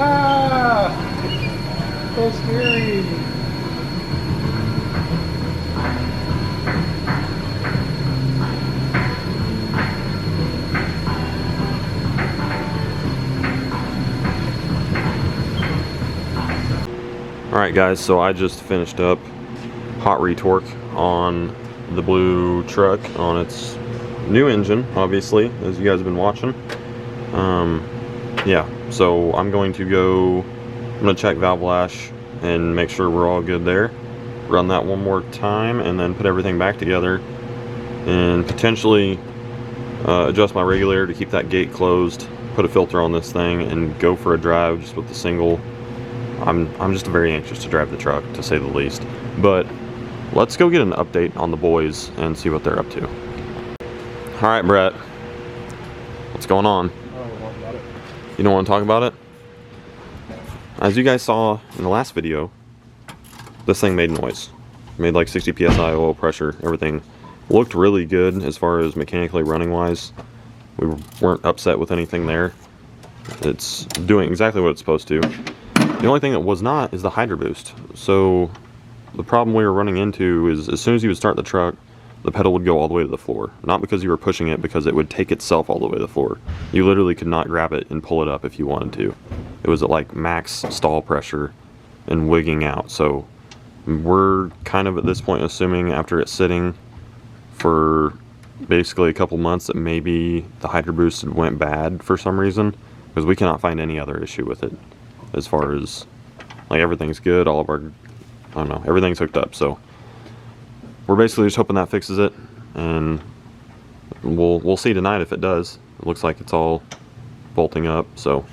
Ah! So scary. Alright guys, so I just finished up hot retorque on the blue truck on its new engine, obviously, as you guys have been watching. Yeah, so I'm going to check valve lash and make sure we're all good there. Run that one more time and then put everything back together and potentially adjust my regulator to keep that gate closed, put a filter on this thing and go for a drive just with the single. I'm just very anxious to drive the truck, to say the least. But let's go get an update on the boys and see what they're up to. Alright, Brett. What's going on? You don't want to talk about it? As you guys saw in the last video, this thing made noise. Made like 60 psi oil pressure, everything. Looked really good as far as mechanically running wise. We weren't upset with anything there. It's doing exactly what it's supposed to. The only thing that was not is the hydro boost. So the problem we were running into is as soon as you would start the truck, the pedal would go all the way to the floor. Not because you were pushing it, because it would take itself all the way to the floor. You literally could not grab it and pull it up if you wanted to. It was at like max stall pressure and wigging out. So we're kind of at this point assuming after it's sitting for basically a couple months that maybe the hydro boost went bad for some reason, because we cannot find any other issue with it. As far as like everything's good, all of our, I don't know, everything's hooked up. So we're basically just hoping that fixes it, and we'll see tonight if it does. It looks like it's all bolting up. So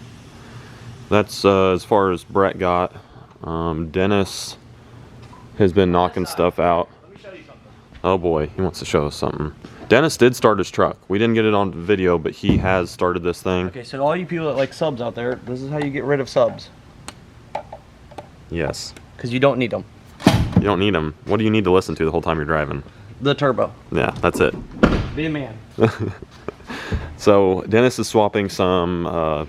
that's as far as Brett got. Dennis has been knocking stuff out. Let me show you something. Oh boy, he wants to show us something. Dennis did start his truck. We didn't get it on video, but he has started this thing. Okay, so all you people that like subs out there, this is how you get rid of subs. Yes. Because you don't need them. You don't need them. What do you need to listen to the whole time you're driving? The turbo. Yeah, that's it. Be a man. So Dennis is swapping some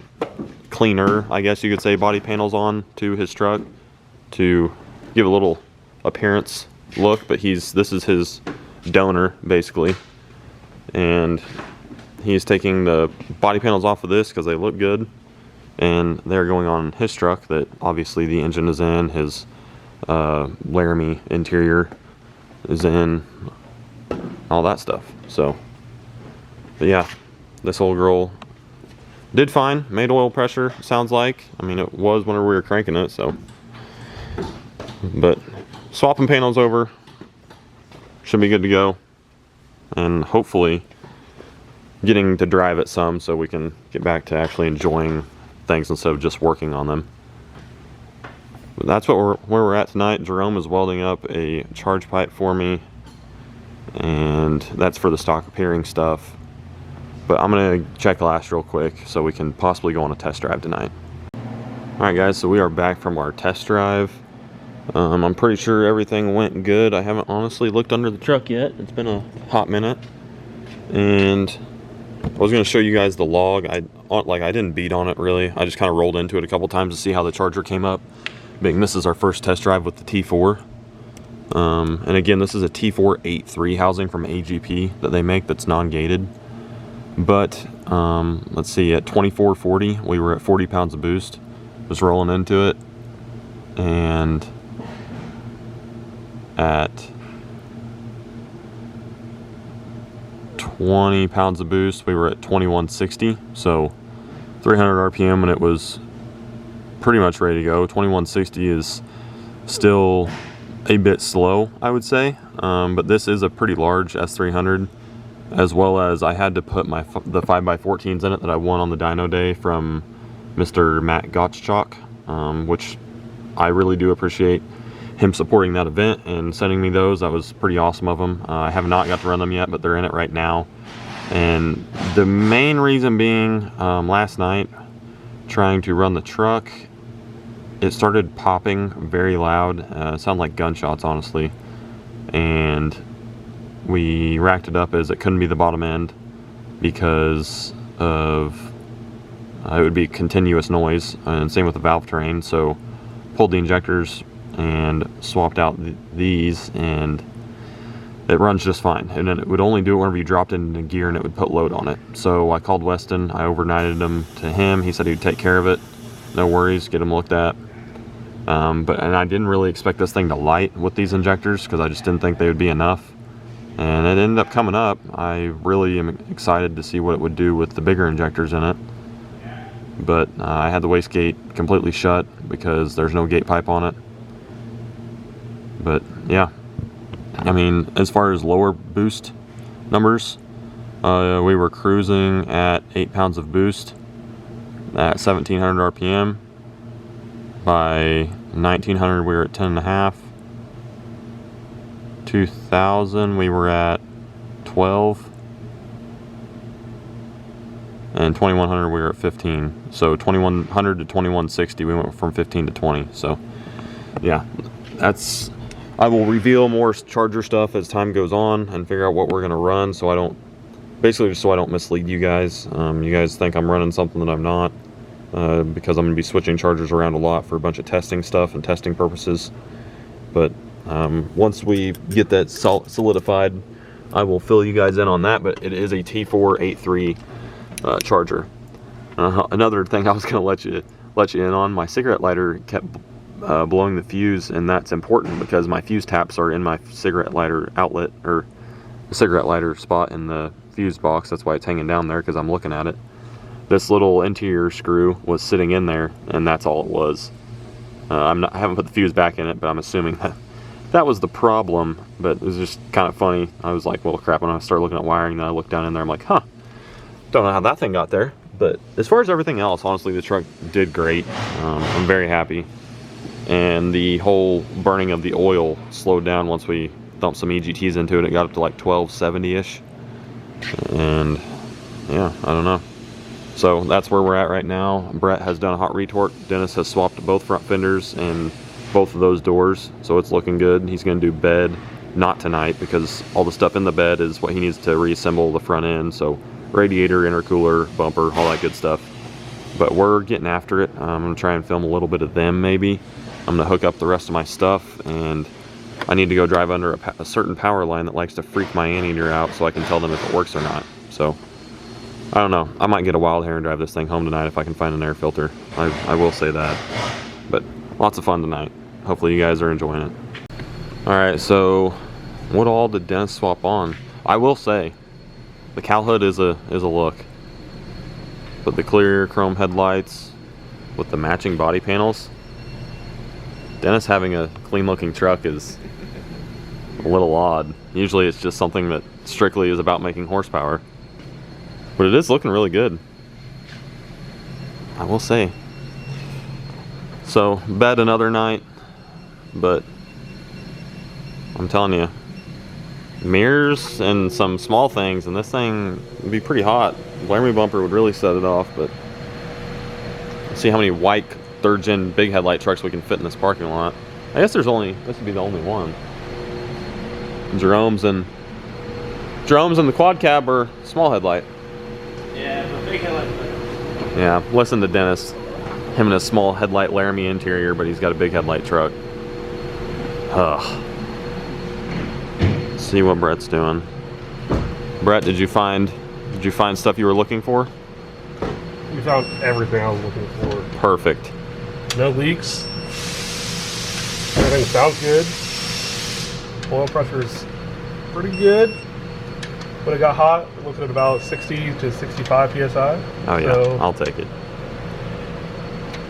cleaner, I guess you could say, body panels on to his truck to give a little appearance look, but this is his donor basically, and he's taking the body panels off of this because they look good, and they're going on his truck that obviously the engine is in, his Laramie interior is in, all that stuff. So but yeah, this whole girl did fine, made oil pressure, sounds like. I mean, it was whenever we were cranking it, so. But swapping panels over should be good to go, and hopefully getting to drive it some so we can get back to actually enjoying things instead of just working on them. But that's where we're at tonight. Jerome is welding up a charge pipe for me, and that's for the stock appearing stuff. But I'm gonna check last real quick so we can possibly go on a test drive tonight. Alright guys, so we are back from our test drive. I'm pretty sure everything went good. I haven't honestly looked under the truck yet. It's been a hot minute. And I was going to show you guys the log. I didn't beat on it really. I just kind of rolled into it a couple times to see how the charger came up. Being this is our first test drive with the T4. And again, this is a T483 housing from AGP that they make that's non-gated. But let's see, at 2440, we were at 40 pounds of boost. Just rolling into it. And at 20 pounds of boost, we were at 2160, so 300 RPM, and it was pretty much ready to go. 2160 is still a bit slow, I would say, but this is a pretty large S300, as well as I had to put the 5x14s in it that I won on the dyno day from Mr. Matt Gottschalk, which I really do appreciate him supporting that event and sending me those. That was pretty awesome of him. I have not got to run them yet, but they're in it right now. And the main reason being, last night, trying to run the truck, it started popping very loud. It sounded like gunshots, honestly. And we racked it up as it couldn't be the bottom end because of it would be continuous noise, and same with the valve train. So pulled the injectors and swapped out these, and it runs just fine. And then it would only do it whenever you dropped it into gear, and it would put load on it. So I called Weston, I overnighted him to him. He said he'd take care of it. No worries, get him looked at. And I didn't really expect this thing to light with these injectors because I just didn't think they would be enough. And it ended up coming up. I really am excited to see what it would do with the bigger injectors in it. But I had the wastegate completely shut because there's no gate pipe on it. But yeah, I mean, as far as lower boost numbers, we were cruising at 8 pounds of boost at 1700 RPM. By 1900 we were at 10.5. 2000 we were at 12. And 2100 we were at 15. So 2100 to 2160 we went from 15 to 20. So yeah, that's, I will reveal more charger stuff as time goes on and figure out what we're going to run, so I don't, basically just so I don't mislead you guys. You guys think I'm running something that I'm not, because I'm going to be switching chargers around a lot for a bunch of testing stuff and testing purposes. But once we get that solidified, I will fill you guys in on that. But it is a T483 charger. Another thing I was going to let you in on, my cigarette lighter kept blowing the fuse, and that's important because my fuse taps are in my cigarette lighter outlet, or the cigarette lighter spot in the fuse box. That's why it's hanging down there, because I'm looking at it. This little interior screw was sitting in there, and that's all it was. I haven't put the fuse back in it, but I'm assuming that was the problem. But it was just kind of funny. I was like, well, crap, when I started looking at wiring, then I looked down in there, I'm like, huh, don't know how that thing got there. But as far as everything else, honestly, the truck did great. I'm very happy. And the whole burning of the oil slowed down once we dumped some EGTs into it. It got up to like 1270-ish. And yeah, I don't know. So that's where we're at right now. Brett has done a hot retorque. Dennis has swapped both front fenders and both of those doors. So it's looking good. He's going to do bed, not tonight, because all the stuff in the bed is what he needs to reassemble the front end. So radiator, intercooler, bumper, all that good stuff. But we're getting after it. I'm going to try and film a little bit of them maybe. I'm going to hook up the rest of my stuff, and I need to go drive under a certain power line that likes to freak my anteater out so I can tell them if it works or not. So I don't know. I might get a wild hair and drive this thing home tonight if I can find an air filter. I will say that. But lots of fun tonight. Hopefully you guys are enjoying it. Alright, so what all did Dennis swap on? I will say, the cowl hood is a look. But the clear chrome headlights with the matching body panels, Dennis having a clean looking truck is a little odd. Usually it's just something that strictly is about making horsepower. But it is looking really good, I will say. So, bed another night, but I'm telling you, mirrors and some small things, and this thing would be pretty hot. Laramie bumper would really set it off, but let's see how many white third gen big headlight trucks we can fit in this parking lot. I guess this would be the only one. Jerome's and the quad cab are small headlight. Yeah, the big headlight. Yeah, listen to Dennis. Him and a small headlight Laramie interior, but he's got a big headlight truck. Ugh. Let's see what Brett's doing. Brett, did you find stuff you were looking for? We found everything I was looking for. Perfect. No leaks. Everything sounds good. Oil pressure's pretty good. When it got hot, we're looking at about 60 to 65 psi. Oh yeah, so I'll take it.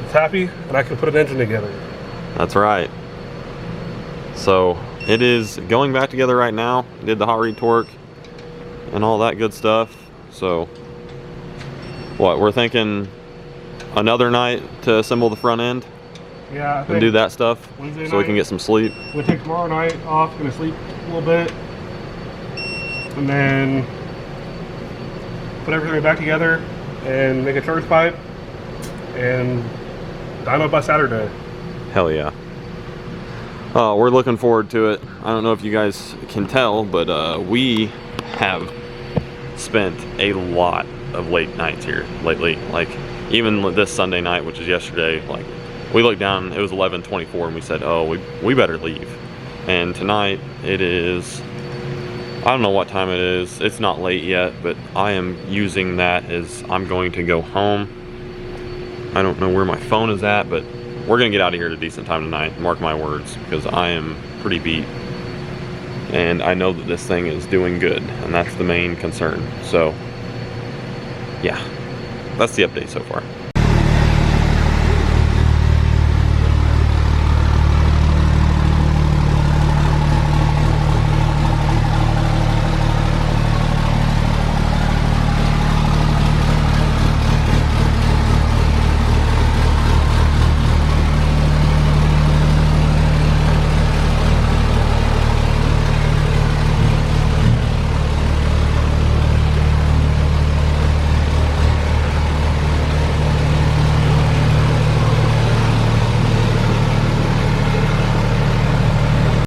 It's happy, and I can put an engine together. That's right. So it is going back together right now. Did the hot retorque and all that good stuff. So what, we're thinking another night to assemble the front end? Yeah, I think and do that stuff Wednesday so we can get some sleep. We'll take tomorrow night off, gonna sleep a little bit, and then put everything back together and make a charge pipe and dyno by Saturday. Hell yeah. We're looking forward to it. I don't know if you guys can tell, but we have spent a lot of late nights here lately. Like, even this Sunday night, which is yesterday, like we looked down, it was 11:24, and we said, oh, we better leave. And tonight it is, I don't know what time it is. It's not late yet, but I am using that as I'm going to go home. I don't know where my phone is at, but we're gonna get out of here at a decent time tonight, mark my words, because I am pretty beat. And I know that this thing is doing good, and that's the main concern. So, yeah, that's the update so far.